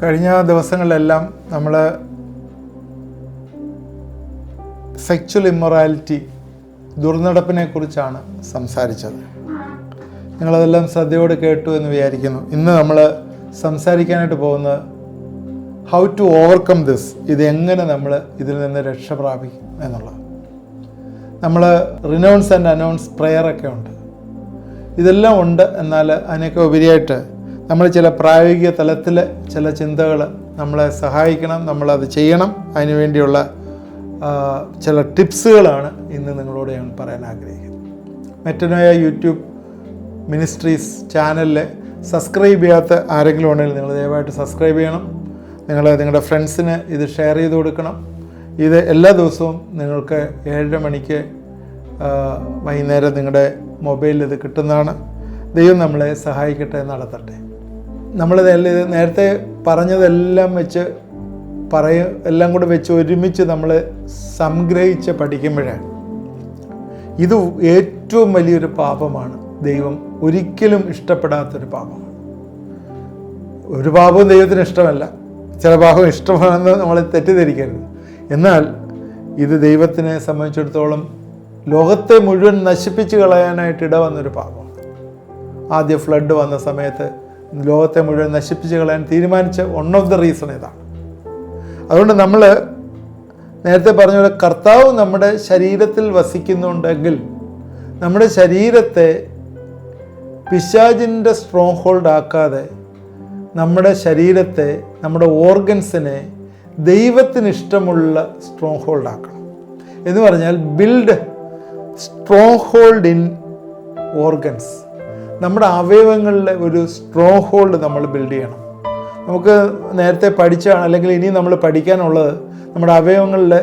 കഴിഞ്ഞ ദിവസങ്ങളിലെല്ലാം നമ്മൾ സെക്ച്വൽ ഇമ്മൊറാലിറ്റി, ദുർനടപ്പിനെ കുറിച്ചാണ് സംസാരിച്ചത്. നിങ്ങളതെല്ലാം ശ്രദ്ധയോടെ കേട്ടു എന്ന് വിചാരിക്കുന്നു. ഇന്ന് നമ്മൾ സംസാരിക്കാനായിട്ട് പോകുന്നത് ഹൗ ടു ഓവർകം ദിസ്, ഇതെങ്ങനെ നമ്മൾ ഇതിൽ നിന്ന് രക്ഷ പ്രാപിക്കും എന്നുള്ളത്. നമ്മൾ റിനൗൺസ് ആൻഡ് അനൗൺസ് പ്രെയറൊക്കെ ഉണ്ട്, ഇതെല്ലാം ഉണ്ട്. എന്നാൽ അതിനൊക്കെ ഉപരിയായിട്ട് നമ്മൾ ചില പ്രായോഗിക തലത്തിൽ ചില ചിന്തകൾ നമ്മളെ സഹായിക്കണം, നമ്മളത് ചെയ്യണം. അതിനു വേണ്ടിയുള്ള ചില ടിപ്സുകളാണ് ഇന്ന് നിങ്ങളോട് ഞാൻ പറയാൻ ആഗ്രഹിക്കുന്നത്. മെറ്റനോയ യൂട്യൂബ് മിനിസ്ട്രീസ് ചാനലിൽ സബ്സ്ക്രൈബ് ചെയ്യാത്ത ആരെങ്കിലും ഉണ്ടെങ്കിൽ നിങ്ങൾ ദയവായിട്ട് സബ്സ്ക്രൈബ് ചെയ്യണം. നിങ്ങൾ നിങ്ങളുടെ ഫ്രണ്ട്സിന് ഇത് ഷെയർ ചെയ്ത് കൊടുക്കണം. ഇത് എല്ലാ ദിവസവും നിങ്ങൾക്ക് 7:30 മണിക്ക് വൈകുന്നേരം നിങ്ങളുടെ മൊബൈലിൽ ഇത് കിട്ടുന്നതാണ്. ദൈവം നമ്മളെ സഹായിക്കട്ടെ, നടത്തട്ടെ. നമ്മൾ നേരത്തെ പറഞ്ഞതെല്ലാം വെച്ച് എല്ലാം കൂടെ വെച്ച് ഒരുമിച്ച് നമ്മൾ സംഗ്രഹിച്ച് പഠിക്കുമ്പോഴേ ഇത് ഏറ്റവും വലിയൊരു പാപമാണ്. ദൈവം ഒരിക്കലും ഇഷ്ടപ്പെടാത്തൊരു പാപമാണ്. ഒരു പാപവും ദൈവത്തിന് ഇഷ്ടമല്ല, ചില പാപം ഇഷ്ടമാണെന്ന് നമ്മൾ തെറ്റിദ്ധരിക്കരുത്. എന്നാൽ ഇത് ദൈവത്തിനെ സംബന്ധിച്ചിടത്തോളം ലോകത്തെ മുഴുവൻ നശിപ്പിച്ച് കളയാനായിട്ട് ഇടവന്നൊരു പാപമാണ്. ആദ്യ ഫ്ലഡ് വന്ന സമയത്ത് ലോകത്തെ മുഴുവൻ നശിപ്പിച്ച് കളയാൻ തീരുമാനിച്ച വൺ ഓഫ് ദ റീസൺ ഇതാണ്. അതുകൊണ്ട് നമ്മൾ നേരത്തെ പറഞ്ഞ പോലെ കർത്താവ് നമ്മുടെ ശരീരത്തിൽ വസിക്കുന്നുണ്ടെങ്കിൽ നമ്മുടെ ശരീരത്തെ പിശാചിൻ്റെ സ്ട്രോങ് ഹോൾഡ് ആക്കാതെ നമ്മുടെ ശരീരത്തെ, നമ്മുടെ ഓർഗൻസിനെ ദൈവത്തിന് ഇഷ്ടമുള്ള സ്ട്രോങ് ഹോൾഡ് ആക്കണം. എന്ന് പറഞ്ഞാൽ build strong hold in organs. നമ്മുടെ അവയവങ്ങളിലെ ഒരു സ്ട്രോങ് ഹോൾഡ് നമ്മൾ ബിൽഡ് ചെയ്യണം. നമുക്ക് നേരത്തെ പഠിച്ചാണ്, അല്ലെങ്കിൽ ഇനി നമ്മൾ പഠിക്കാനുള്ളത്, നമ്മുടെ അവയവങ്ങളിലെ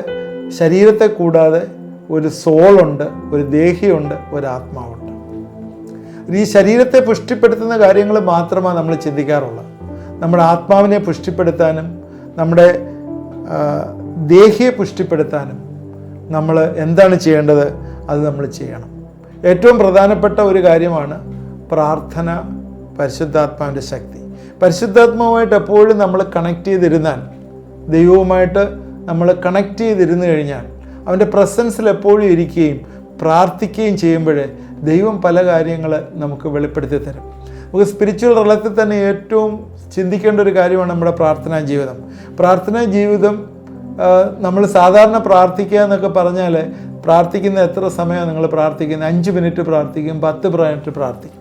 ശരീരത്തെ കൂടാതെ ഒരു സോളുണ്ട്, ഒരു ദേഹിയുണ്ട്, ഒരു ആത്മാവുണ്ട്. ഈ ശരീരത്തെ പുഷ്ടിപ്പെടുത്തുന്ന കാര്യങ്ങൾ മാത്രമാണ് നമ്മൾ ചിന്തിക്കാറുള്ളത്. നമ്മുടെ ആത്മാവിനെ പുഷ്ടിപ്പെടുത്താനും നമ്മുടെ ദേഹിയെ പുഷ്ടിപ്പെടുത്താനും നമ്മൾ എന്താണ് ചെയ്യേണ്ടത്? അത് നമ്മൾ ചെയ്യണം. ഏറ്റവും പ്രധാനപ്പെട്ട ഒരു കാര്യമാണ് പ്രാർത്ഥന, പരിശുദ്ധാത്മാവിൻ്റെ ശക്തി. പരിശുദ്ധാത്മാവുമായിട്ട് എപ്പോഴും നമ്മൾ കണക്ട് ചെയ്തിരുന്നാൽ, ദൈവവുമായിട്ട് നമ്മൾ കണക്ട് ചെയ്തിരുന്നു കഴിഞ്ഞാൽ, അവൻ്റെ പ്രസൻസിൽ എപ്പോഴും ഇരിക്കുകയും പ്രാർത്ഥിക്കുകയും ചെയ്യുമ്പോൾ ദൈവം പല കാര്യങ്ങൾ നമുക്ക് വെളിപ്പെടുത്തി തരും. നമുക്ക് സ്പിരിച്വൽ തലത്തിൽ തന്നെ ഏറ്റവും ചിന്തിക്കേണ്ട ഒരു കാര്യമാണ് നമ്മുടെ പ്രാർത്ഥനാ ജീവിതം. പ്രാർത്ഥനാ ജീവിതം നമ്മൾ സാധാരണ പ്രാർത്ഥിക്കുക എന്നൊക്കെ പറഞ്ഞാൽ, പ്രാർത്ഥിക്കുന്ന എത്ര സമയമാണ് നിങ്ങൾ പ്രാർത്ഥിക്കുന്നത്? 5 മിനിറ്റ് പ്രാർത്ഥിക്കും, 10 മിനിറ്റ് പ്രാർത്ഥിക്കും.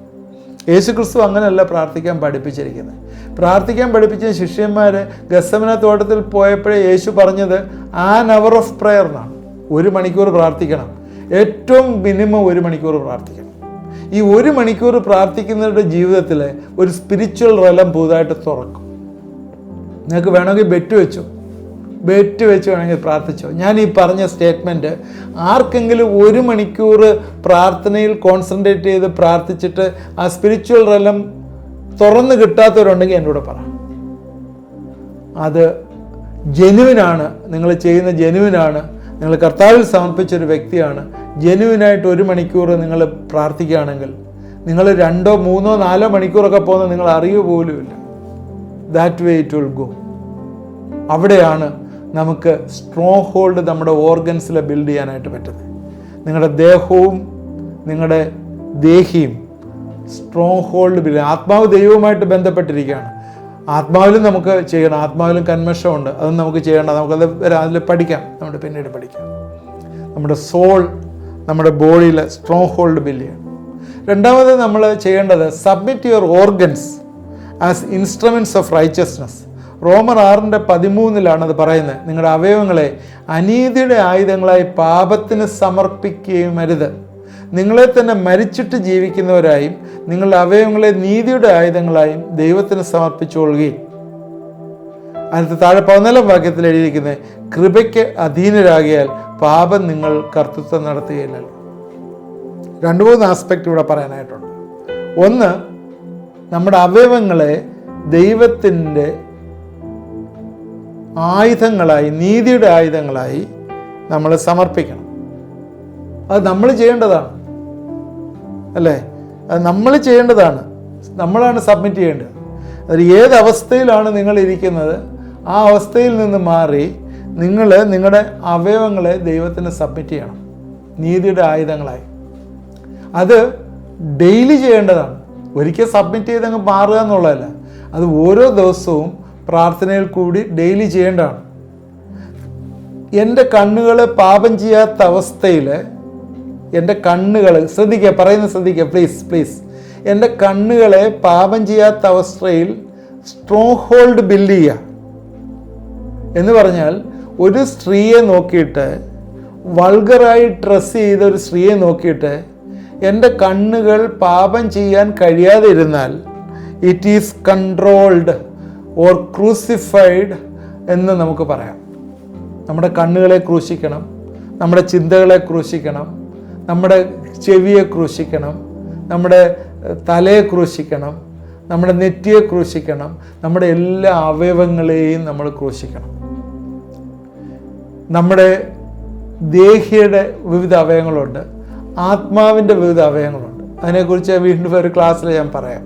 യേശുക്രിസ്തു അങ്ങനെയല്ല പ്രാർത്ഥിക്കാൻ പഠിപ്പിച്ചിരിക്കുന്നത്. പ്രാർത്ഥിക്കാൻ പഠിപ്പിച്ച ശിഷ്യന്മാർ ഗെത്സമന തോട്ടത്തിൽ പോയപ്പോഴേ യേശു പറഞ്ഞത് ആൻ അവർ ഓഫ് പ്രെയർ എന്നാണ്. 1 മണിക്കൂർ പ്രാർത്ഥിക്കണം, ഏറ്റവും മിനിമം 1 മണിക്കൂർ പ്രാർത്ഥിക്കണം. ഈ 1 മണിക്കൂർ പ്രാർത്ഥിക്കുന്നവരുടെ ജീവിതത്തിൽ ഒരു സ്പിരിച്വൽ റലം പുതുതായിട്ട് തുറക്കും. നിങ്ങൾക്ക് വേണമെങ്കിൽ ബെറ്റ് വെച്ച് വേണമെങ്കിൽ പ്രാർത്ഥിച്ചോ. ഞാൻ ഈ പറഞ്ഞ സ്റ്റേറ്റ്മെൻറ്റ് ആർക്കെങ്കിലും 1 മണിക്കൂർ പ്രാർത്ഥനയിൽ കോൺസെൻട്രേറ്റ് ചെയ്ത് പ്രാർത്ഥിച്ചിട്ട് ആ സ്പിരിച്വൽ റലം തുറന്ന് കിട്ടാത്തവരുണ്ടെങ്കിൽ എന്നോട് പറ. അത് ജെനുവിനാണ്, നിങ്ങൾ ചെയ്യുന്ന ജെനുവിനാണ്, നിങ്ങൾ കർത്താവിൽ സമർപ്പിച്ചൊരു വ്യക്തിയാണ്. ജെനുവിനായിട്ട് 1 മണിക്കൂർ നിങ്ങൾ പ്രാർത്ഥിക്കുകയാണെങ്കിൽ നിങ്ങൾ 2, 3, 4 മണിക്കൂറൊക്കെ പോകുന്നത് നിങ്ങൾ അറിയുക പോലുമില്ല. That way it will go. അവിടെയാണ് നമുക്ക് സ്ട്രോങ് ഹോൾഡ് നമ്മുടെ ഓർഗൻസിൽ ബിൽഡ് ചെയ്യാനായിട്ട് പറ്റുന്നത്. നിങ്ങളുടെ ദേഹവും നിങ്ങളുടെ ദേഹിയും സ്ട്രോങ് ഹോൾഡ് ബിൽഡ്. ആത്മാവ് ദൈവവുമായിട്ട് ബന്ധപ്പെട്ടിരിക്കുകയാണ്. ആത്മാവിലും നമുക്ക് ചെയ്യണം, ആത്മാവിലും കന്മഷമുണ്ട്, അതും നമുക്ക് ചെയ്യണം. നമുക്കത് അതിൽ പഠിക്കാം, നമ്മുടെ പിന്നീട് പഠിക്കാം. നമ്മുടെ സോൾ, നമ്മുടെ ബോഡിയിൽ സ്ട്രോങ് ഹോൾഡ് ബിൽഡ് ചെയ്യണം. രണ്ടാമത് നമ്മൾ ചെയ്യേണ്ടത് submit your organs as instruments of righteousness. റോമർ 6:13 അത് പറയുന്നത്. നിങ്ങളുടെ അവയവങ്ങളെ അനീതിയുടെ ആയുധങ്ങളായി പാപത്തിന് സമർപ്പിക്കുകയും അരുത്. നിങ്ങളെ തന്നെ മരിച്ചിട്ട് ജീവിക്കുന്നവരായും നിങ്ങളുടെ അവയവങ്ങളെ നീതിയുടെ ആയുധങ്ങളായും ദൈവത്തിന് സമർപ്പിച്ചുകൊള്ളുകയും. അതിനകത്ത് താഴെ 14 വാക്യത്തിൽ എഴുതിയിരിക്കുന്നത്, കൃപയ്ക്ക് അധീനരാകിയാൽ പാപം നിങ്ങൾ കർത്തൃത്വം നടത്തുകയില്ലല്ലോ. 2-3 ആസ്പെക്റ്റ് ഇവിടെ പറയാനായിട്ടുണ്ട്. ഒന്ന്, നമ്മുടെ അവയവങ്ങളെ ദൈവത്തിൻ്റെ ആയുധങ്ങളായി, നീതിയുടെ ആയുധങ്ങളായി നമ്മൾ സമർപ്പിക്കണം. അത് നമ്മൾ ചെയ്യേണ്ടതാണ്, അല്ലേ? അത് നമ്മൾ ചെയ്യേണ്ടതാണ്, നമ്മളാണ് സബ്മിറ്റ് ചെയ്യേണ്ടത്. അത് ഏത് അവസ്ഥയിലാണ് നിങ്ങൾ ഇരിക്കുന്നത്, ആ അവസ്ഥയിൽ നിന്ന് മാറി നിങ്ങൾ നിങ്ങളുടെ അവയവങ്ങളെ ദൈവത്തിന് സബ്മിറ്റ് ചെയ്യണം, നീതിയുടെ ആയുധങ്ങളായി. അത് ഡെയിലി ചെയ്യേണ്ടതാണ്. ഒരിക്കൽ സബ്മിറ്റ് ചെയ്തങ്ങ് മാറുക എന്നുള്ളതല്ല, അത് ഓരോ ദിവസവും പ്രാർത്ഥനയിൽ കൂടി ഡെയിലി ചെയ്യേണ്ടതാണ്. എൻ്റെ കണ്ണുകളെ പാപം ചെയ്യാത്ത അവസ്ഥയിൽ എൻ്റെ കണ്ണുകൾ ശ്രദ്ധിക്കുക പ്ലീസ് എൻ്റെ കണ്ണുകളെ പാപം ചെയ്യാത്ത അവസ്ഥയിൽ സ്ട്രോങ് ഹോൾഡ് ബിൽഡ് ചെയ്യുക എന്ന് പറഞ്ഞാൽ, ഒരു സ്ത്രീയെ നോക്കിയിട്ട്, വൾഗറായി ഡ്രസ്സ് ചെയ്ത ഒരു സ്ത്രീയെ നോക്കിയിട്ട് എൻ്റെ കണ്ണുകൾ പാപം ചെയ്യാൻ കഴിയാതെ ഇരുന്നാൽ it is controlled or crucified എന്ന് നമുക്ക് പറയാം. നമ്മുടെ കണ്ണുകളെ ക്രൂശിക്കണം, നമ്മുടെ ചിന്തകളെ ക്രൂശിക്കണം, നമ്മുടെ ചെവിയെ ക്രൂശിക്കണം, നമ്മുടെ തലയെ ക്രൂശിക്കണം, നമ്മുടെ നെറ്റിയെ ക്രൂശിക്കണം, നമ്മുടെ എല്ലാ അവയവങ്ങളെയും നമ്മൾ ക്രൂശിക്കണം. നമ്മുടെ ദേഹിയുടെ വിവിധ അവയവങ്ങളുണ്ട്, ആത്മാവിൻ്റെ വിവിധ അവയവങ്ങളുണ്ട്. അതിനെക്കുറിച്ച് വീണ്ടും ഒരു ക്ലാസ്സിൽ ഞാൻ പറയാം.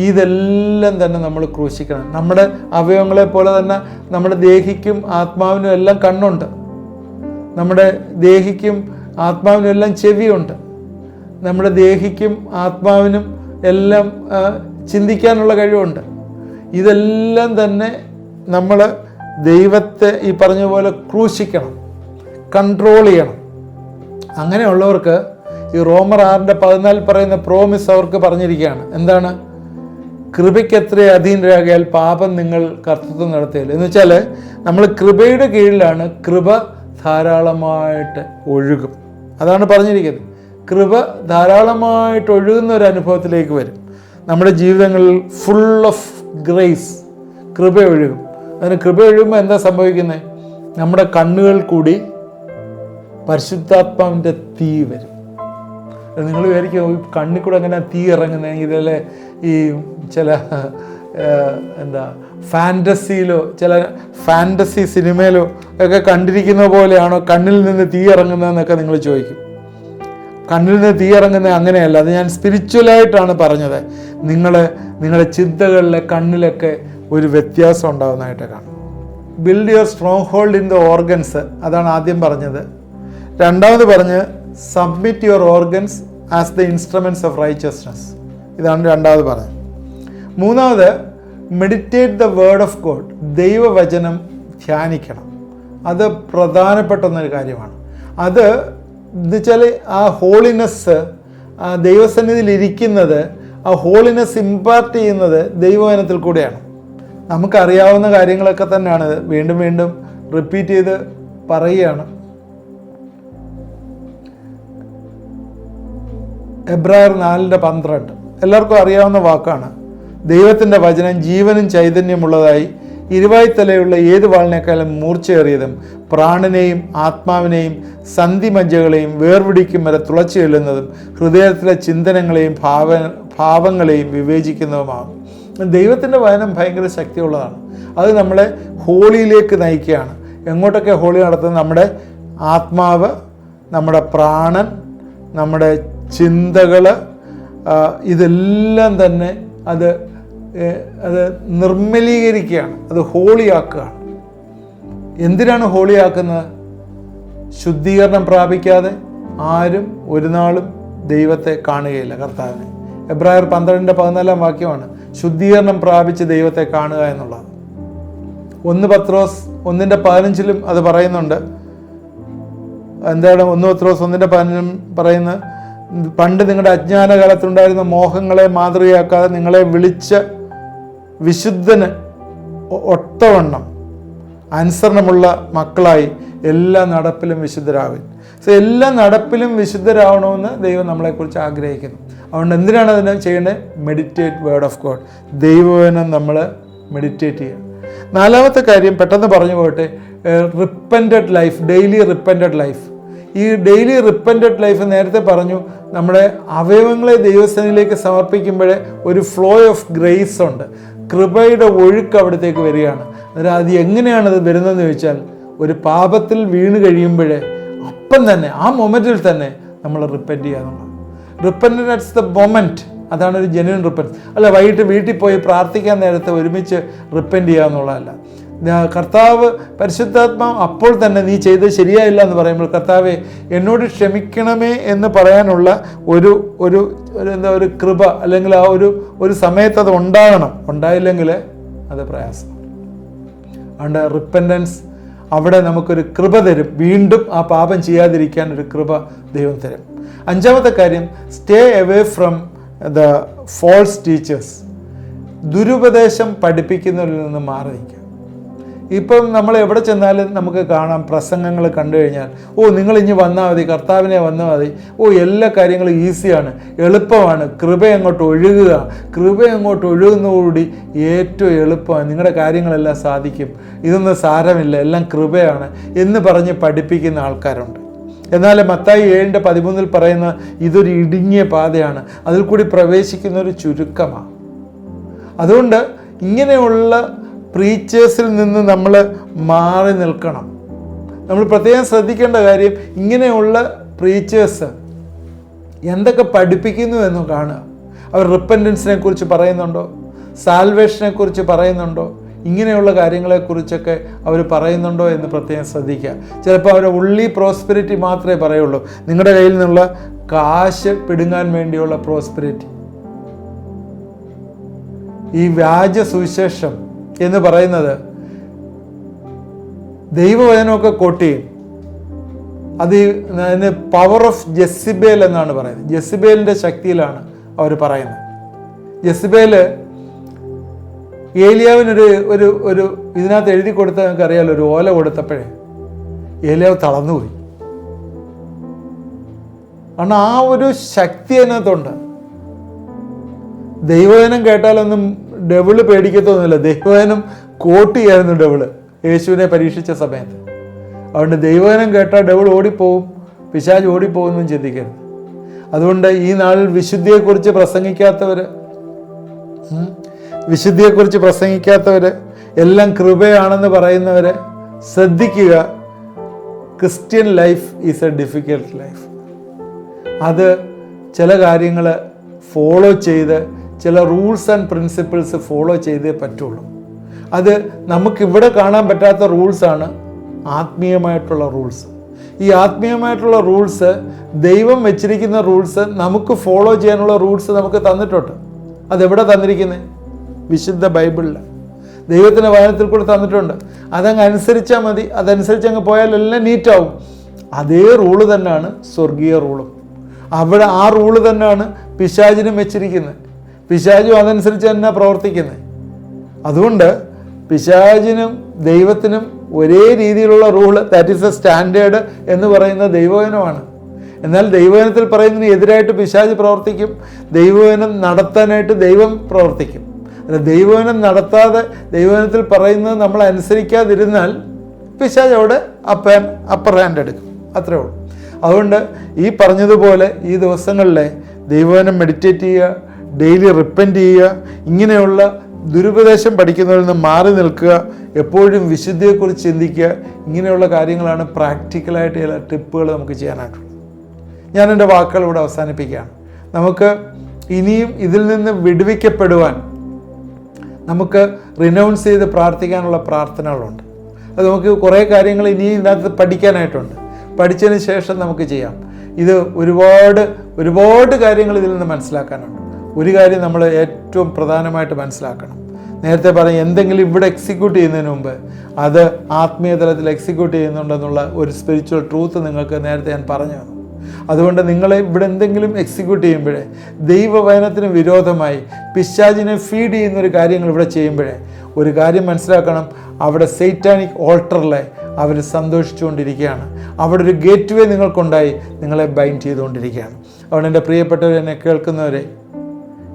ഇതെല്ലാം തന്നെ നമ്മൾ ക്രൂശിക്കണം. നമ്മുടെ അവയവങ്ങളെ പോലെ തന്നെ നമ്മുടെ ദേഹിക്കും ആത്മാവിനും എല്ലാം കണ്ണുണ്ട്, നമ്മുടെ ദേഹിക്കും ആത്മാവിനും എല്ലാം ചെവിയുണ്ട്, നമ്മുടെ ദേഹിക്കും ആത്മാവിനും എല്ലാം ചിന്തിക്കാനുള്ള കഴിവുണ്ട്. ഇതെല്ലാം തന്നെ നമ്മൾ ദൈവത്തെ ഈ പറഞ്ഞ പോലെ ക്രൂശിക്കണം, കൺട്രോൾ ചെയ്യണം. അങ്ങനെയുള്ളവർക്ക് ഈ റോമർ 6:14 പറയുന്ന പ്രോമിസ് അവർക്ക് പറഞ്ഞിരിക്കുകയാണ്. എന്താണ്? കൃപയ്ക്ക് എത്ര അധീനരാകിയാൽ പാപം നിങ്ങൾ കർത്തൃത്വം നടത്തിയില്ല. എന്ന് വെച്ചാൽ നമ്മൾ കൃപയുടെ കീഴിലാണ്, കൃപ ധാരാളമായിട്ട് ഒഴുകും. അതാണ് പറഞ്ഞിരിക്കുന്നത്. കൃപ ധാരാളമായിട്ട് ഒഴുകുന്ന ഒരു അനുഭവത്തിലേക്ക് വരും. നമ്മുടെ ജീവിതങ്ങളിൽ ഫുൾ ഓഫ് ഗ്രേസ്, കൃപ ഒഴുകും. അതിന് കൃപ ഒഴുകുമ്പോൾ എന്താ സംഭവിക്കുന്നത്? നമ്മുടെ കണ്ണുകൾ കൂടി പരിശുദ്ധാത്മാവിൻ്റെ തീ വരും. നിങ്ങൾ വിചാരിക്കും കണ്ണിൽ കൂടെ അങ്ങനെ തീ ഇറങ്ങുന്നത് ഇതിലെ ഈ ചില ഫാൻറ്റസിയിലോ ചില ഫാൻറ്റസി സിനിമയിലോ ഒക്കെ കണ്ടിരിക്കുന്ന പോലെയാണോ കണ്ണിൽ നിന്ന് തീ ഇറങ്ങുന്നതെന്നൊക്കെ നിങ്ങൾ ചോദിക്കും. കണ്ണിൽ നിന്ന് തീ ഇറങ്ങുന്നത് അങ്ങനെയല്ല. അത് ഞാൻ സ്പിരിച്വലായിട്ടാണ് പറഞ്ഞത്. നിങ്ങളുടെ ചിന്തകളിലെ കണ്ണിലൊക്കെ ഒരു വ്യത്യാസം ഉണ്ടാകുന്നതായിട്ട് കാണും. Build your strong hold in the organs, അതാണ് ആദ്യം പറഞ്ഞത്. രണ്ടാമത് പറഞ്ഞ് submit your organs as the instruments of righteousness, ഇതാണ് രണ്ടാമത് പറഞ്ഞത്. മൂന്നാമത് meditate the word of God, ദൈവവചനം ധ്യാനിക്കണം. അത് പ്രധാനപ്പെട്ടൊരു കാര്യമാണ്. അത് എന്നുവെച്ചാൽ ആ ഹോളിനെസ്, ആ ദൈവസന്നിധിയിൽ ഇരിക്കുന്നത്, ആ ഹോളിനെസ് ഇമ്പാർട്ട് ചെയ്യുന്നത് ദൈവവചനത്തിൽ കൂടെയാണ്. നമുക്കറിയാവുന്ന കാര്യങ്ങളൊക്കെ തന്നെയാണ് വീണ്ടും വീണ്ടും റിപ്പീറ്റ് ചെയ്ത് പറയുകയാണ്. എബ്രായർ 4:12 എല്ലാവർക്കും അറിയാവുന്ന വാക്കാണ്. ദൈവത്തിൻ്റെ വചനം ജീവനും ചൈതന്യമുള്ളതായി ഇരുവായ്ത്തലയുള്ള ഏത് വാളിനേക്കാളും മൂർച്ചയേറിയതും പ്രാണനെയും ആത്മാവിനെയും സന്ധിമജ്ജകളെയും വേർപിടിക്കും വരെ തുളച്ചു ചെല്ലുന്നതും ഹൃദയത്തിലെ ചിന്തനങ്ങളെയും ഭാവങ്ങളെയും വിവേചിക്കുന്നതുമാകും. ദൈവത്തിൻ്റെ വചനം ഭയങ്കര ശക്തിയുള്ളതാണ്. അത് നമ്മളെ ഹോളിയിലേക്ക് നയിക്കുകയാണ്. എങ്ങോട്ടൊക്കെ ഹോളി നടത്തുന്നത്? നമ്മുടെ ആത്മാവ്, നമ്മുടെ പ്രാണൻ, നമ്മുടെ ചിന്തകൾ, ഇതെല്ലാം തന്നെ അത് നിർമ്മലീകരിക്കുകയാണ്, അത് ഹോളിയാക്കുകയാണ്. എന്തിനാണ് ഹോളിയാക്കുന്നത്? ശുദ്ധീകരണം പ്രാപിക്കാതെ ആരും ഒരു നാളും ദൈവത്തെ കാണുകയില്ല, കർത്താവിനെ. എബ്രായർ 12:14 വാക്യമാണ് ശുദ്ധീകരണം പ്രാപിച്ച് ദൈവത്തെ കാണുക എന്നുള്ളത്. 1 പത്രോസ് 1:15 അത് പറയുന്നുണ്ട്. എന്താണ് 1 പത്രോസ് 1:15 പറയുന്നത്? പണ്ട് നിങ്ങളുടെ അജ്ഞാനകാലത്തുണ്ടായിരുന്ന മോഹങ്ങളെ മാതൃകയാക്കാതെ നിങ്ങളെ വിളിച്ച വിശുദ്ധന് ഒത്തവണ്ണം അനുസരണമുള്ള മക്കളായി എല്ലാ നടപ്പിലും വിശുദ്ധരാകും. എല്ലാ നടപ്പിലും വിശുദ്ധരാകണമെന്ന് ദൈവം നമ്മളെക്കുറിച്ച് ആഗ്രഹിക്കുന്നു. അതുകൊണ്ട് എന്തിനാണ് അതിന് ചെയ്യേണ്ടത്? മെഡിറ്റേറ്റ് വേർഡ് ഓഫ് ഗോഡ്, ദൈവവചനം നമ്മൾ മെഡിറ്റേറ്റ് ചെയ്യുക. നാലാമത്തെ കാര്യം പെട്ടെന്ന് പറഞ്ഞു പോകട്ടെ, repented life, daily repented life. ഈ ഡെയിലി റിപ്പൻറ്റഡ് ലൈഫ് നേരത്തെ പറഞ്ഞു, നമ്മുടെ അവയവങ്ങളെ ദൈവസന്നിധിയിലേക്ക് സമർപ്പിക്കുമ്പോൾ ഒരു ഫ്ലോ ഓഫ് ഗ്രേസ് ഉണ്ട്, കൃപയുടെ ഒഴുക്ക് അവിടത്തേക്ക് വരികയാണ്. അന്നേരം അത് എങ്ങനെയാണത് വരുന്നതെന്ന് ചോദിച്ചാൽ, ഒരു പാപത്തിൽ വീണ് കഴിയുമ്പോൾ അപ്പം തന്നെ ആ മൊമെൻറ്റിൽ തന്നെ നമ്മൾ റിപ്പൻറ്റ് ചെയ്യുക എന്നുള്ളത്. റിപ്പൻറ്റൻസ് ദ മൊമെൻറ്റ്, അതാണ് ഒരു ജെന്യുവൻ റിപ്പൻസ്. അല്ല വൈകിട്ട് വീട്ടിൽ പോയി പ്രാർത്ഥിക്കാൻ നേരത്തെ ഒരുമിച്ച് റിപ്പൻറ്റ് ചെയ്യുക എന്നുള്ളതല്ല. കർത്താവ് പരിശുദ്ധാത്മാവ് അപ്പോൾ തന്നെ നീ ചെയ്തത് ശരിയായില്ല എന്ന് പറയുമ്പോൾ കർത്താവെ എന്നോട് ക്ഷമിക്കണമേ എന്ന് പറയാനുള്ള ഒരു കൃപ അല്ലെങ്കിൽ ആ ഒരു സമയത്ത് അത് ഉണ്ടാകണം. ഉണ്ടായില്ലെങ്കിൽ അത് പ്രയാസം. അതുകൊണ്ട് റിപ്പൻറ്റൻസ് അവിടെ നമുക്കൊരു കൃപ തരും, വീണ്ടും ആ പാപം ചെയ്യാതിരിക്കാൻ ഒരു കൃപ ദൈവം തരും. അഞ്ചാമത്തെ കാര്യം, stay away from the false teachers. ദുരുപദേശം പഠിപ്പിക്കുന്നവരിൽ നിന്ന് മാറി നിൽക്കുക. ഇപ്പം നമ്മൾ എവിടെ ചെന്നാലും നമുക്ക് കാണാം, പ്രസംഗങ്ങൾ കണ്ടു കഴിഞ്ഞാൽ നിങ്ങൾ ഇനി വന്നാൽ മതി, കർത്താവിനെ വന്നാൽ മതി, എല്ലാ കാര്യങ്ങളും ഈസിയാണ്, എളുപ്പമാണ്, കൃപ അങ്ങോട്ട് ഒഴുകുക, കൃപ അങ്ങോട്ട് ഒഴുകുന്നതോടുകൂടി ഏറ്റവും എളുപ്പമാണ്, നിങ്ങളുടെ കാര്യങ്ങളെല്ലാം സാധിക്കും, ഇതൊന്നും സാരമില്ല, എല്ലാം കൃപയാണ് എന്ന് പറഞ്ഞ് പഠിപ്പിക്കുന്ന ആൾക്കാരുണ്ട്. എന്നാൽ മത്തായി 7:13 പറയുന്ന ഇതൊരു ഇടുങ്ങിയ പാതയാണ്, അതിൽ കൂടി പ്രവേശിക്കുന്നൊരു ചുരുക്കമാണ്. അതുകൊണ്ട് ഇങ്ങനെയുള്ള പ്രീച്ചേഴ്സിൽ നിന്ന് നമ്മൾ മാറി നിൽക്കണം. നമ്മൾ പ്രത്യേകം ശ്രദ്ധിക്കേണ്ട കാര്യം, ഇങ്ങനെയുള്ള പ്രീച്ചേഴ്സ് എന്തൊക്കെ പഠിപ്പിക്കുന്നു എന്ന് കാണുക. അവർ റിപ്പൻറ്റൻസിനെ കുറിച്ച് പറയുന്നുണ്ടോ, സാൽവേഷനെ കുറിച്ച് പറയുന്നുണ്ടോ, ഇങ്ങനെയുള്ള കാര്യങ്ങളെക്കുറിച്ചൊക്കെ അവർ പറയുന്നുണ്ടോ എന്ന് പ്രത്യേകം ശ്രദ്ധിക്കുക. ചിലപ്പോൾ അവരുടെ ഉള്ളി പ്രോസ്പെരിറ്റി മാത്രമേ പറയുള്ളൂ, നിങ്ങളുടെ കയ്യിൽ നിന്നുള്ള കാശ് പിടുങ്ങാൻ വേണ്ടിയുള്ള പ്രോസ്പെരിറ്റി. ഈ വ്യാജ സുവിശേഷം എന്ന് പറയുന്നത് ദൈവവചനമൊക്കെ കോട്ട് ചെയ്യും. അതിന് പവർ ഓഫ് ജെസിബേൽ എന്നാണ് പറയുന്നത്. ജെസിബേലിൻ്റെ ശക്തിയിലാണ് അവർ പറയുന്നത്. ജെസിബേല് ഏലിയാവിനൊരു ഒരു ഒരു ഇതിനകത്ത് എഴുതി കൊടുത്ത നിങ്ങൾക്ക് അറിയാമല്ലോ, ഒരു ഓല കൊടുത്തപ്പോഴേ ഏലിയാവ് തളർന്നുപോയി. കാരണം ആ ഒരു ശക്തി അതിനകത്തുണ്ട്. ദൈവവചനം കേട്ടാലൊന്നും ഡെവിള് പേടിക്കത്തൊന്നുമില്ല. ദൈവവചനം കോട്ട് ചെയ്യായിരുന്നു ഡെവിള് യേശുവിനെ പരീക്ഷിച്ച സമയത്ത്. അതുകൊണ്ട് ദൈവവചനം കേട്ടാൽ ഡെവിൾ ഓടിപ്പോവും, പിശാച് ഓടിപ്പോകുമെന്നും ചിന്തിക്കരുത്. അതുകൊണ്ട് ഈ നാളിൽ വിശുദ്ധിയെക്കുറിച്ച് പ്രസംഗിക്കാത്തവർ എല്ലാം കൃപയാണെന്ന് പറയുന്നവർ ശ്രദ്ധിക്കുക. Christian life is A difficult life. അത് ചില കാര്യങ്ങൾ ഫോളോ ചെയ്ത്, ചില റൂൾസ് ആൻഡ് പ്രിൻസിപ്പിൾസ് ഫോളോ ചെയ്തേ പറ്റുള്ളൂ. അത് നമുക്കിവിടെ കാണാൻ പറ്റാത്ത റൂൾസാണ് ആത്മീയമായിട്ടുള്ള റൂൾസ്. ഈ ആത്മീയമായിട്ടുള്ള റൂൾസ്, ദൈവം വെച്ചിരിക്കുന്ന റൂൾസ്, നമുക്ക് ഫോളോ ചെയ്യാനുള്ള റൂൾസ് നമുക്ക് തന്നിട്ടുണ്ട്. അതെവിടെ തന്നിരിക്കുന്നത്? വിശുദ്ധ ബൈബിളിൽ, ദൈവത്തിൻ്റെ വചനത്തിൽ കൂടെ തന്നിട്ടുണ്ട്. അതങ്ങ് അനുസരിച്ചാൽ മതി. അതനുസരിച്ച് അങ്ങ് പോയാൽ എല്ലാം നീറ്റാവും. അതേ റൂള് തന്നെയാണ് സ്വർഗീയ റൂളും. അവിടെ ആ റൂള് തന്നെയാണ് പിശാചിനും വെച്ചിരിക്കുന്നത്. പിശാചും അതനുസരിച്ച് തന്നെ പ്രവർത്തിക്കുന്നത്. അതുകൊണ്ട് പിശാചിനും ദൈവത്തിനും ഒരേ രീതിയിലുള്ള rule, that is A standard എന്ന് പറയുന്ന ദൈവവചനമാണ്. എന്നാൽ ദൈവവചനത്തിൽ പറയുന്നതിന് എതിരായിട്ട് പിശാച് പ്രവർത്തിക്കും. ദൈവവചനം നടത്താനായിട്ട് ദൈവം പ്രവർത്തിക്കും. ദൈവവചനം നടത്താതെ ദൈവവചനത്തിൽ പറയുന്നത് നമ്മൾ അനുസരിക്കാതിരുന്നാൽ പിശാച് അവിടെ അപ്പർ ഹാൻഡ് എടുക്കും. അത്രേ ഉള്ളൂ. അതുകൊണ്ട് ഈ പറഞ്ഞതുപോലെ ഈ ദിവസങ്ങളിലെ ദൈവവചനം മെഡിറ്റേറ്റ് ചെയ്യുക, ഡെയിലി റിപ്പൻറ്റ് ചെയ്യുക, ഇങ്ങനെയുള്ള ദുരുപദേശം പഠിക്കുന്നവരിൽ നിന്ന് മാറി നിൽക്കുക, എപ്പോഴും വിശുദ്ധിയെക്കുറിച്ച് ചിന്തിക്കുക. ഇങ്ങനെയുള്ള കാര്യങ്ങളാണ് പ്രാക്ടിക്കലായിട്ട് ചില ടിപ്പുകൾ നമുക്ക് ചെയ്യാനായിട്ടുള്ളത്. ഞാൻ എൻ്റെ വാക്കുകൾ ഇവിടെ അവസാനിപ്പിക്കുകയാണ്. നമുക്ക് ഇനിയും ഇതിൽ നിന്ന് വിടുവിക്കപ്പെടുവാൻ നമുക്ക് റിനൗൺസ് ചെയ്ത് പ്രാർത്ഥിക്കാനുള്ള പ്രാർത്ഥനകളുണ്ട്. അത് നമുക്ക് കുറേ കാര്യങ്ങൾ ഇനിയും ഇതിനകത്ത് പഠിക്കാനായിട്ടുണ്ട്. പഠിച്ചതിന് ശേഷം നമുക്ക് ചെയ്യാം. ഇത് ഒരുപാട് കാര്യങ്ങൾ ഇതിൽ നിന്ന് മനസ്സിലാക്കാനുണ്ട്. ഒരു കാര്യം നമ്മൾ ഏറ്റവും പ്രധാനമായിട്ട് മനസ്സിലാക്കണം. നേരത്തെ പറയും, എന്തെങ്കിലും ഇവിടെ എക്സിക്യൂട്ട് ചെയ്യുന്നതിന് മുമ്പ് അത് ആത്മീയ തലത്തിൽ എക്സിക്യൂട്ട് ചെയ്യുന്നുണ്ടെന്നുള്ള ഒരു സ്പിരിച്വൽ ട്രൂത്ത് നിങ്ങൾക്ക് നേരത്തെ ഞാൻ പറഞ്ഞു തന്നു. അതുകൊണ്ട് നിങ്ങൾ ഇവിടെ എന്തെങ്കിലും എക്സിക്യൂട്ട് ചെയ്യുമ്പോഴേ, ദൈവവചനത്തിന് വിരോധമായി പിശാചിനെ ഫീഡ് ചെയ്യുന്നൊരു കാര്യങ്ങൾ ഇവിടെ ചെയ്യുമ്പോഴേ ഒരു കാര്യം മനസ്സിലാക്കണം, അവിടെ സൈറ്റാനിക് ഓൾട്ടറിലെ അവർ സന്തോഷിച്ചുകൊണ്ടിരിക്കുകയാണ്. അവിടെ ഒരു ഗേറ്റ് വേ നിങ്ങൾക്കുണ്ടായി നിങ്ങളെ ബൈൻഡ് ചെയ്തുകൊണ്ടിരിക്കുകയാണ്. അതുകൊണ്ട് എൻ്റെ പ്രിയപ്പെട്ടവർ, എന്നെ കേൾക്കുന്നവരെ,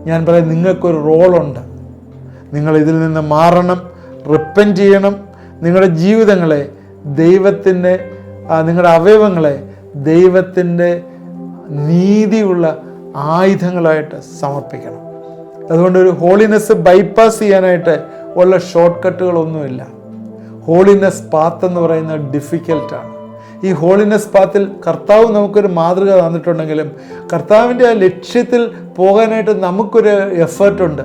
ഞാൻ പറയും, നിങ്ങൾക്കൊരു റോളുണ്ട്. നിങ്ങൾ ഇതിൽ നിന്ന് മാറണം, റിപ്പൻറ്റ് ചെയ്യണം. നിങ്ങളുടെ ജീവിതങ്ങളെ ദൈവത്തിൻ്റെ, നിങ്ങളുടെ അവയവങ്ങളെ ദൈവത്തിൻ്റെ നീതിയുള്ള ആയുധങ്ങളായിട്ട് സമർപ്പിക്കണം. അതുകൊണ്ട് ഒരു ഹോളിനെസ് ബൈപ്പാസ് ചെയ്യാനായിട്ട് ഉള്ള ഷോർട്ട് കട്ടുകളൊന്നുമില്ല. ഹോളിനെസ് പാത്ത് എന്ന് പറയുന്നത് ഡിഫിക്കൽട്ടാണ്. ഈ ഹോളിനെസ് പാത്തിൽ കർത്താവ് നമുക്കൊരു മാതൃക തന്നിട്ടുണ്ടെങ്കിലും കർത്താവിൻ്റെ ആ ലക്ഷ്യത്തിൽ പോകാനായിട്ട് നമുക്കൊരു എഫേർട്ടുണ്ട്.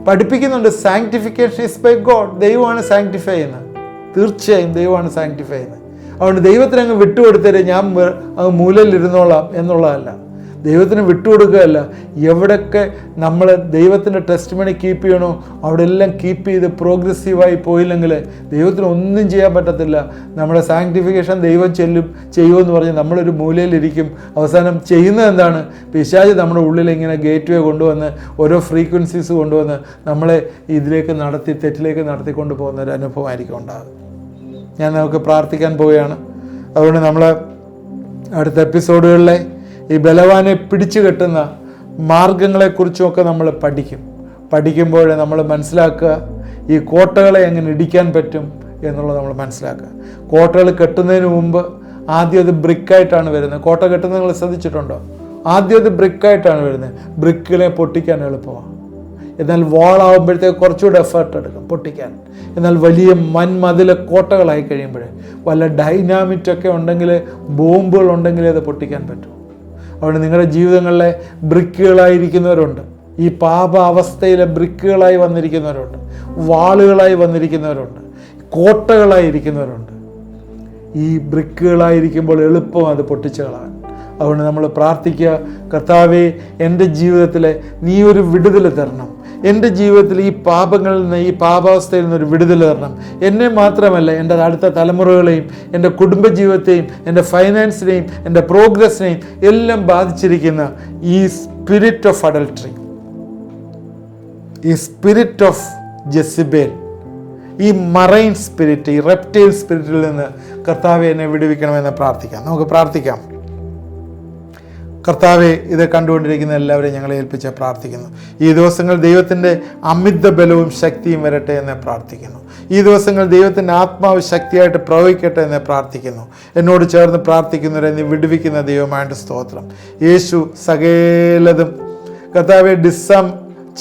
പഠിപ്പിക്കുന്നുണ്ട്, സാങ്ക്ടിഫിക്കേഷൻ ഈസ് ബൈ ഗോഡ്. ദൈവമാണ് സാങ്ക്ടിഫൈ ചെയ്യുന്നത്. തീർച്ചയായും ദൈവമാണ് സാങ്ക്ടിഫൈ ചെയ്യുന്നത്. അതുകൊണ്ട് ദൈവത്തിന് അങ്ങ് വിട്ടുകൊടുത്തരെ ഞാൻ അങ്ങ് മൂലയിലിരുന്നോളാം എന്നുള്ളതല്ല. ദൈവത്തിന് വിട്ടുകൊടുക്കുകയല്ല. എവിടെയൊക്കെ നമ്മൾ ദൈവത്തിൻ്റെ ടെസ്റ്റ് മണി കീപ്പ് ചെയ്യണോ അവിടെ എല്ലാം കീപ്പ് ചെയ്ത് പ്രോഗ്രസീവായി പോയില്ലെങ്കിൽ ദൈവത്തിന് ഒന്നും ചെയ്യാൻ പറ്റത്തില്ല. നമ്മുടെ സാങ്ക്ടിഫിക്കേഷൻ ദൈവം ചെയ്യുമെന്ന് പറഞ്ഞ് നമ്മളൊരു മൂലയിലിരിക്കും. അവസാനം ചെയ്യുന്നത് എന്താണ്? പിശാച് നമ്മുടെ ഉള്ളിൽ ഇങ്ങനെ ഗേറ്റ് വേ കൊണ്ടുവന്ന് ഓരോ ഫ്രീക്വൻസീസ് കൊണ്ടുവന്ന് നമ്മളെ ഇതിലേക്ക് തെറ്റിലേക്ക് നടത്തിക്കൊണ്ട് പോകുന്ന ഒരു അനുഭവമായിരിക്കും ഉണ്ടാകുക. ഞാൻ നമുക്ക് പ്രാർത്ഥിക്കാൻ പോവുകയാണ്. അതുകൊണ്ട് നമ്മൾ അടുത്ത എപ്പിസോഡുകളിലെ ഈ ബലവാനെ പിടിച്ചു കെട്ടുന്ന മാർഗങ്ങളെക്കുറിച്ചുമൊക്കെ നമ്മൾ പഠിക്കുമ്പോൾ നമ്മൾ മനസ്സിലാക്കുക ഈ കോട്ടകളെ എങ്ങനെ ഇടിക്കാൻ പറ്റും എന്നുള്ളത് നമ്മൾ മനസ്സിലാക്കുക. കോട്ടകൾ കെട്ടുന്നതിന് മുമ്പ് ആദ്യം അത് ബ്രിക്കായിട്ടാണ് വരുന്നത്. കോട്ട കെട്ടുന്നത് നിങ്ങൾ ശ്രദ്ധിച്ചിട്ടുണ്ടോ? ആദ്യം അത് ബ്രിക്കായിട്ടാണ് വരുന്നത്. ബ്രിക്കിനെ പൊട്ടിക്കാൻ എളുപ്പമാണ്. എന്നാൽ വാളാവുമ്പോഴത്തേക്ക് കുറച്ചുകൂടെ എഫേർട്ട് എടുക്കും പൊട്ടിക്കാൻ. എന്നാൽ വലിയ മതിലെ കോട്ടകളായി കഴിയുമ്പോൾ വല്ല ഡൈനാമിറ്റൊക്കെ ഉണ്ടെങ്കിൽ, ബോംബുകൾ ഉണ്ടെങ്കിലേ അത് പൊട്ടിക്കാൻ പറ്റും. അതുകൊണ്ട് നിങ്ങളുടെ ജീവിതങ്ങളിലെ ബ്രിക്കുകളായിരിക്കുന്നവരുണ്ട്. ഈ പാപ അവസ്ഥയിലെ ബ്രിക്കുകളായി വന്നിരിക്കുന്നവരുണ്ട്, വാളുകളായി വന്നിരിക്കുന്നവരുണ്ട്, കോട്ടകളായിരിക്കുന്നവരുണ്ട്. ഈ ബ്രിക്കുകളായിരിക്കുമ്പോൾ എളുപ്പം അത് പൊട്ടിച്ചു കളയാൻ. അതുകൊണ്ട് നമ്മൾ പ്രാർത്ഥിക്കുക, കർത്താവേ എൻ്റെ ജീവിതത്തിൽ നീ ഒരു വിടുതൽ തരണം. എൻ്റെ ജീവിതത്തിൽ ഈ പാപങ്ങളിൽ നിന്ന്, ഈ പാപാവസ്ഥയിൽ നിന്നൊരു വിടുതൽ തരണം. എന്നെ മാത്രമല്ല, എൻ്റെ അടുത്ത തലമുറകളെയും എൻ്റെ കുടുംബജീവിതത്തെയും എൻ്റെ ഫൈനാൻസിനെയും എൻ്റെ പ്രോഗ്രസിനെയും എല്ലാം ബാധിച്ചിരിക്കുന്ന ഈ സ്പിരിറ്റ് ഓഫ് അഡൾട്ടറി, ഈ സ്പിരിറ്റ് ഓഫ് ജെസിബേൽ, ഈ മറൈൻ സ്പിരിറ്റ്, ഈ റെപ്റ്റൈൽ സ്പിരിറ്റിൽ നിന്ന് കർത്താവെ എന്നെ വിടുവിക്കണമെന്ന് പ്രാർത്ഥിക്കാം. നമുക്ക് പ്രാർത്ഥിക്കാം. കർത്താവെ, ഇത് കണ്ടുകൊണ്ടിരിക്കുന്ന എല്ലാവരെയും ഞങ്ങളെ ഏൽപ്പിച്ച് പ്രാർത്ഥിക്കുന്നു. ഈ ദിവസങ്ങൾ ദൈവത്തിൻ്റെ അമിത ബലവും ശക്തിയും വരട്ടെ എന്ന് പ്രാർത്ഥിക്കുന്നു. ഈ ദിവസങ്ങൾ ദൈവത്തിൻ്റെ ആത്മാവ് ശക്തിയായിട്ട് പ്രവഹിക്കട്ടെ എന്ന് പ്രാർത്ഥിക്കുന്നു. എന്നോട് ചേർന്ന് പ്രാർത്ഥിക്കുന്നവരെ നീ വിടുവിക്കുന്ന ദൈവമായിട്ട് സ്തോത്രം. യേശു സകലതും കർത്താവെ ഡിസം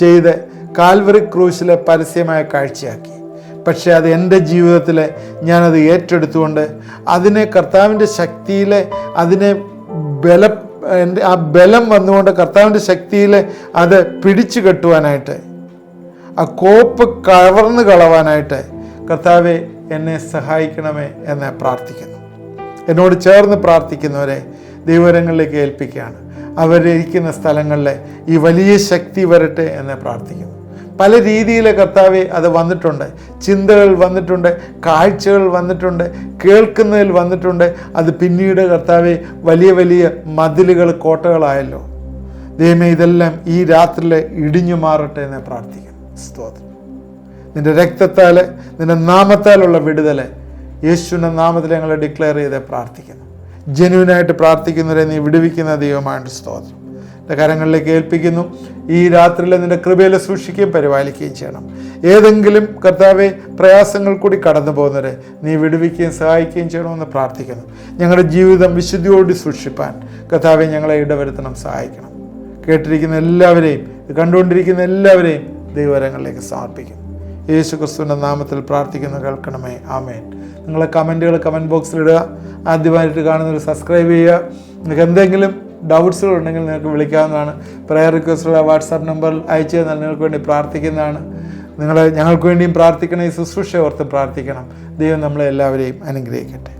ചെയ്ത് കാൽവറി ക്രൂശിലെ പരസ്യമായ കാഴ്ചയാക്കി. പക്ഷേ അത് എൻ്റെ ജീവിതത്തിൽ ഞാനത് ഏറ്റെടുത്തുകൊണ്ട് അതിനെ കർത്താവിൻ്റെ ശക്തിയിലെ അതിനെ ആ ബലം വന്നുകൊണ്ട് കർത്താവിൻ്റെ ശക്തിയിൽ അത് പിടിച്ചു കെട്ടുവാനായിട്ട്, ആ കോപ്പ് കവർന്ന് കളവാനായിട്ട് കർത്താവെ എന്നെ സഹായിക്കണമേ എന്ന് പ്രാർത്ഥിക്കുന്നു. എന്നോട് ചേർന്ന് പ്രാർത്ഥിക്കുന്നവരെ ദൈവകരങ്ങളിലേക്ക് ഏൽപ്പിക്കുകയാണ്. അവരിരിക്കുന്ന സ്ഥലങ്ങളിൽ ഈ വലിയ ശക്തി വരട്ടെ എന്ന് പ്രാർത്ഥിക്കുന്നു. പല രീതിയിൽ കർത്താവെ അത് വന്നിട്ടുണ്ട്. ചിന്തകൾ വന്നിട്ടുണ്ട്, കാഴ്ചകൾ വന്നിട്ടുണ്ട്, കേൾക്കുന്നതിൽ വന്നിട്ടുണ്ട്. അത് പിന്നീട് കർത്താവെ വലിയ വലിയ മതിലുകൾ, കോട്ടകളായല്ലോ. ദൈവമേ, ഇതെല്ലാം ഈ രാത്രിയിൽ ഇടിഞ്ഞു മാറട്ടെ എന്ന് പ്രാർത്ഥിക്കുന്നു. സ്തോത്രം. നിൻ്റെ രക്തത്താൽ, നിൻ്റെ നാമത്താലുള്ള വിടുതൽ യേശുവിൻ്റെ നാമത്തിൽ ഞങ്ങൾ ഡിക്ലെയർ ചെയ്ത് പ്രാർത്ഥിക്കുന്നു. ജെന്യുവിനായിട്ട് പ്രാർത്ഥിക്കുന്നവരെ നീ വിടുവിക്കുന്ന ദൈവമായിട്ട് സ്തോത്രം. എൻ്റെ കരങ്ങളിലേക്ക് ഏൽപ്പിക്കുന്നു. ഈ രാത്രിയിൽ നിൻ്റെ കൃപയിൽ സൂക്ഷിക്കുകയും പരിപാലിക്കുകയും ചെയ്യണം. ഏതെങ്കിലും കർത്താവെ പ്രയാസങ്ങൾ കൂടി കടന്നു പോകുന്നവരെ നീ വിടുവിക്കുകയും സഹായിക്കുകയും ചെയ്യണമെന്ന് പ്രാർത്ഥിക്കുന്നു. ഞങ്ങളുടെ ജീവിതം വിശുദ്ധിയോട് സൂക്ഷിപ്പാൻ കർത്താവെ ഞങ്ങളെ ഇടവരുത്തണം, സഹായിക്കണം. കേട്ടിരിക്കുന്ന എല്ലാവരെയും, കണ്ടുകൊണ്ടിരിക്കുന്ന എല്ലാവരെയും ദൈവകരങ്ങളിലേക്ക് സമർപ്പിക്കും. യേശു ക്രിസ്തുവിൻ്റെ നാമത്തിൽ പ്രാർത്ഥിക്കുന്നു, കേൾക്കണമേ. ആമേൻ. നിങ്ങളെ കമൻറ്റുകൾ കമൻറ്റ് ബോക്സിലിടുക. ആദ്യമായിട്ട് കാണുന്നവർ സബ്സ്ക്രൈബ് ചെയ്യുക. നിങ്ങൾക്ക് എന്തെങ്കിലും ഡൗട്ട്സുകൾ ഉണ്ടെങ്കിൽ നിങ്ങൾക്ക് വിളിക്കാവുന്നതാണ്. പ്രയർ റിക്വസ്റ്റുള്ള വാട്സാപ്പ് നമ്പറിൽ അയച്ചു തന്നാൽ നിങ്ങൾക്ക് വേണ്ടി പ്രാർത്ഥിക്കുന്നതാണ്. ഞങ്ങൾക്ക് വേണ്ടിയും പ്രാർത്ഥിക്കണം. ഈ ശുശ്രൂഷ ഓർത്ത് പ്രാർത്ഥിക്കണം. ദൈവം നമ്മളെ എല്ലാവരെയും അനുഗ്രഹിക്കട്ടെ.